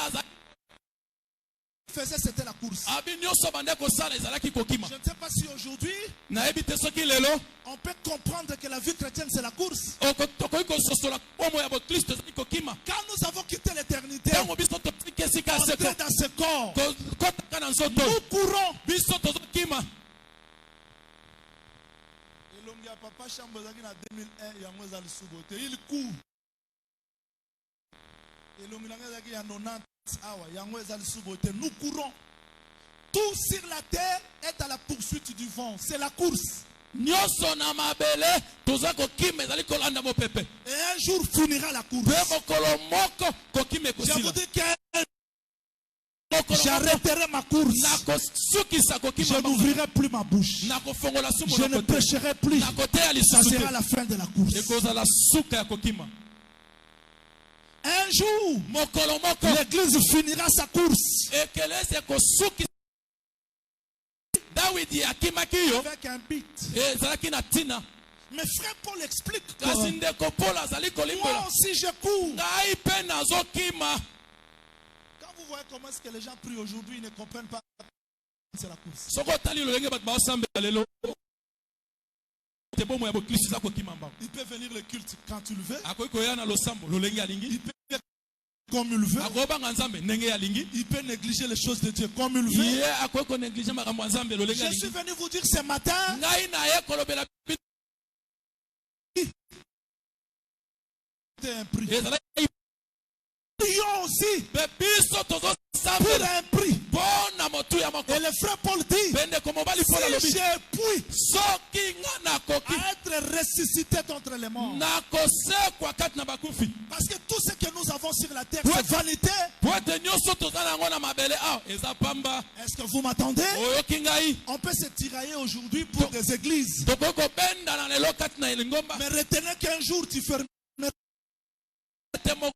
faisait, c'était la course. abi nyonso bande kosala ezalaki kokima. Je ne sais pas si aujourd'hui Nayebi te soki lelo on peut comprendre que la vie chrétienne c'est la course. tokoki kososola omo ya bokristo ezali kokima. Quand nous avons quitté l'éternité, Ntango biso totiki esika ya seko entré dans ce corps, kotaka na nzoto, nous courons. biso tozokima. elongi ya papa chambo ezalaki na 2001 yango eza lisubo te il court. elongi na ngai ezalaki ya 90 awa yango eza lisubo te. Nous courons. Tout sur la terre est à la poursuite du vent, c'est la course. Nyonso na mabele toza kokima ezali kolanda mopepe. Et un jour finira la course. Mpe mokolo moko kokima Je vous ekosila. dis que Mokolo moko j'arrêterai ma course. nakosukisa Je kokima bango. n'ouvrirai plus ma bouche. Nakofongola sumu Je na ne kote. prêcherai plus. Nakoteya Ça lisusu sera te. la fin de la course. Ekozala suka ya kokima. Un jour, Mokolo moko l'église finira sa course ekelesi ekosukisa. Dawidi akimaki yo avec un but. ezalaki na ntina. Mais frère Paul explique que Kasi ndeko Paul azali moi kolimbola. aussi je cours. Ngai mpe nazokima. Quand vous voyez comment est-ce que les gens prient aujourd'hui, ils ne comprennent pas. C'est la course. Soko otali lolenge bato baosambela lelo te bomo ya bokristo eza kokima mbango. Il peut venir le culte quand il veut, Akoki koya na losambo lolenge alingi, comme il veut. akobanga nzambe ndenge alingi, Il peut négliger les choses de Dieu comme il veut. ye akoki konéglige makambo ya nzambe lolenge Je suis alingi. venu vous dire ce matin, Ngai na ye kolobela c'est un prix. ezalaki Prions aussi mpe biso pour tozosambela un prix. mpo na motuya moko. Et le frère Paul dit, Mpe ndeko mobali Paul si alobi je puis soki nga nakoki à être ressuscité d'entre les morts. nakosekwa kati na bakufi. Parce que tout ce que nous avons sur la terre, c'est vanité. Po ete nyonso toza nango na mabele awa eza pamba. Est-ce que vous m'attendez? Oyoki ngai On peut se tirailler aujourd'hui pour des églises. tokoki kobenda na lelo kati na elingomba Mais retenez qu'un jour tu fermes. te moko.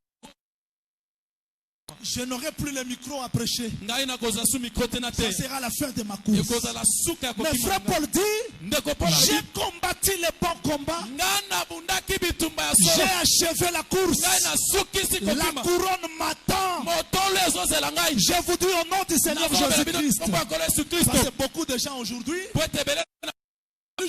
Je n'aurai plus le micro à prêcher. Ngai nakozwa su mikro te na Ça te. sera la fin de ma course. Ekozala suka ya Mais kokima frère na ngai. Paul dit, Ndeko Paul alobi j'ai combattu le bon combat. nga nabundaki bitumba ya J'ai solo. achevé la course. Ngai nasukisi La kokima. couronne m'attend. Motolo ezozela ngai. Je vous dis au nom du Seigneur Nazobela bino Jésus-Christ. kombo ya Nkolo Yesu Parce Kristo. que beaucoup de gens aujourd'hui, Po ete ebele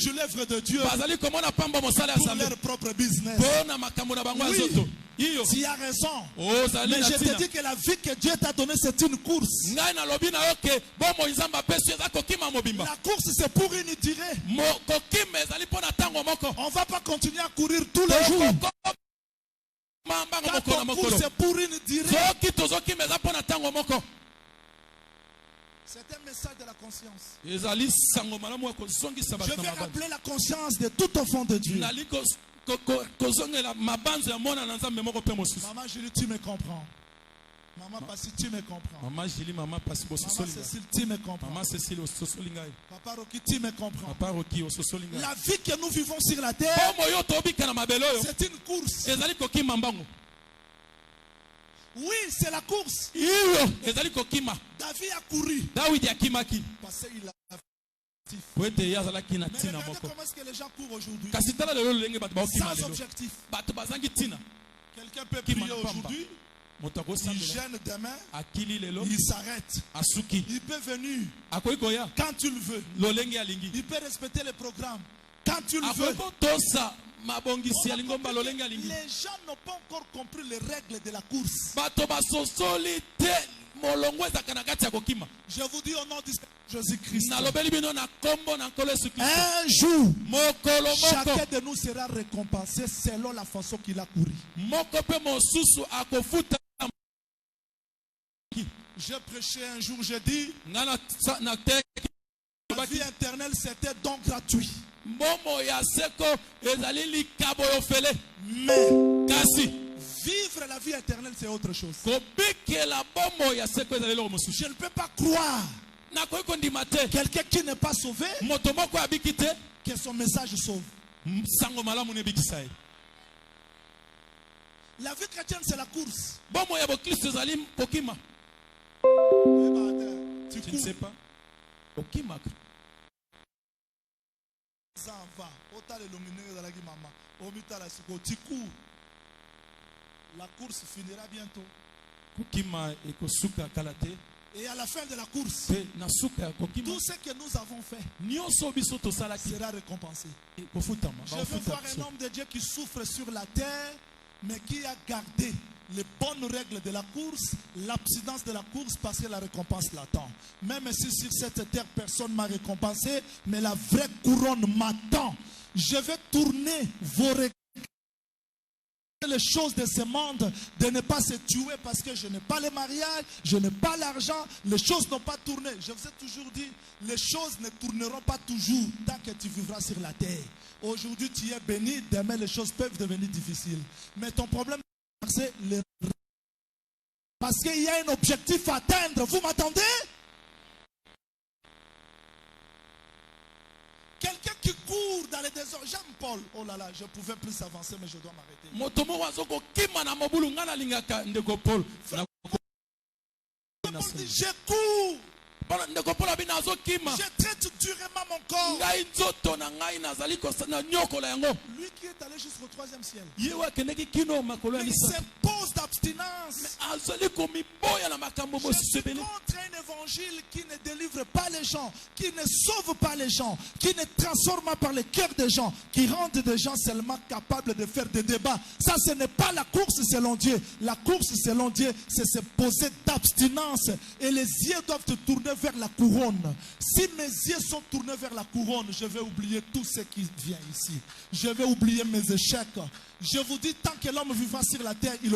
dirigent l'œuvre de Dieu bazali komona pamba mosala ya pour Nzambe leur propre business. pona makambo na bango ya nzoto. Iyo Tu as raison. ozali Mais na je te tina. dis que la vie que Dieu t'a donnée, c'est une course. Ngai nalobi na yo ke bomoi Nzambe apesi yo eza kokima mobimba. La course, c'est pour une durée. Kokima ezali mpo na ntango moko. On ne va pas continuer à courir tous les jours. Mambango Quand moko na on mokolo. court, c'est pour une durée. Soki tozokima eza mpo na ntango moko. C'est un message de la conscience. Ezali sango malamu ya kozongisa Je bato vais na mabandi. rappeler la conscience de tout au fond de Dieu. Nali kozongela mabanzo ya mona na Nzambe moko pe mosusu. Maman Julie, tu me comprends. Maman Passi, tu me comprends. Mama Julie, mama Passi Maman bososolinga. Cécile, tu me comprends. Mama Cécile ososolinga. Papa Rocky, tu me comprends. Papa Roki ososolinga. La vie que nous vivons sur la terre, Bomo yo tobika na mabelo yo. c'est une course. Ezali kokima mbango. Oui, c'est la course. Iyo ezali kokima. David a couru Dawidi akimaki. parce qu'il a. Po ete ye azalaki na Mais tina regardez moko. comment est-ce que les gens courent aujourd'hui. Kasi tala lelo lolenge bato baokima Sans lelo. objectif. Bato bazangi tina. Quelqu'un peut Qui prier m'a pas aujourd'hui, Moto il akosambela. gêne demain, Akili lelo. il s'arrête. Asuki. Il peut venir Akoki koya. quand tu le veux. Lolenge alingi. Il peut respecter les programmes quand tu le veux. Akoki kotosa mabongisi ya lingomba lolenge alingi. Les gens n'ont pas encore compris les règles de la course. Bato basosoli te molongo ezaka na kati ya kokima. Je vous dis au nom de Jésus-Christ. Nalobeli bino na kombo na nkolo Yesu Kristo. Un jour, Mokolo chacun moko. de nous sera récompensé selon la façon qu'il a couru. Moko pe mosusu akofuta. J'ai prêché un jour, j'ai dit, Nga na te. la vie éternelle, c'était donc gratuit. Momo ya seko ezali likabo yo fele. Mais Kasi vivre la vie éternelle, c'est autre chose. kobikela bomo ya seko ezali loko mosusu. Je ne peux pas croire Nakoki kondima te. quelqu'un qui n'est pas sauvé, Moto moko abiki te. que son message sauve. Sango malamu ne bikisa ye. La vie chrétienne, c'est la course. Bomo ya bokristo ezali kokima. Tu Tu ne sais cours, pas. Kokima. ça en va. Autant les lumineux de la maman. Tu cours. La course finira bientôt. Kokima ekosuka kalate. Et à la fin de la course, Pe na suka ya kokima. tout ce que nous avons fait Nyonso biso tosalaki sera récompensé. ekofutama. Je veux voir un homme de Dieu qui souffre sur la terre, mais qui a gardé les bonnes règles de la course, l'abstinence de la course, parce que la récompense l'attend. Même si sur cette terre, personne ne m'a récompensé, mais la vraie couronne m'attend. Je vais tourner vos règles. Les choses de ce monde, de ne pas se tuer parce que je n'ai pas le mariage, je n'ai pas l'argent, les choses n'ont pas tourné. Je vous ai toujours dit, les choses ne tourneront pas toujours tant que tu vivras sur la terre. Aujourd'hui tu es béni, demain les choses peuvent devenir difficiles. Mais ton problème, c'est les... Parce qu'il y a un objectif à atteindre. Vous m'attendez? Quelqu'un qui court dans les déserts. J'aime Paul. Oh là là, je pouvais plus avancer, mais je dois m'arrêter. Moto moko azoko kima na mobulu nga nalingaka ndeko Paul. Je cours. Ndeko Paul abina azokima. Je traite durement mon corps. Ngai nzoto na ngai nazali kosana nyokola yango. Lui qui est allé jusqu'au 3e ciel. Yewa akendeki kino makolo ya Il misatu. s'impose d'abstinence. Azali komiboya na makambo Je mosusu suis ebele. contre un évangile qui ne délivre pas les gens, qui ne sauve pas les gens, qui ne transforme pas le cœur des gens, qui rend des gens seulement capables de faire des débats. Ça, ce n'est pas la course selon Dieu. La course selon Dieu, c'est se poser d'abstinence. Et les yeux doivent te tourner vers la couronne. Si mes yeux sont tournés vers la couronne, je vais oublier tout ce qui vient ici. Je vais oublier mes échecs. Je vous dis, tant que l'homme vivra sur la terre, il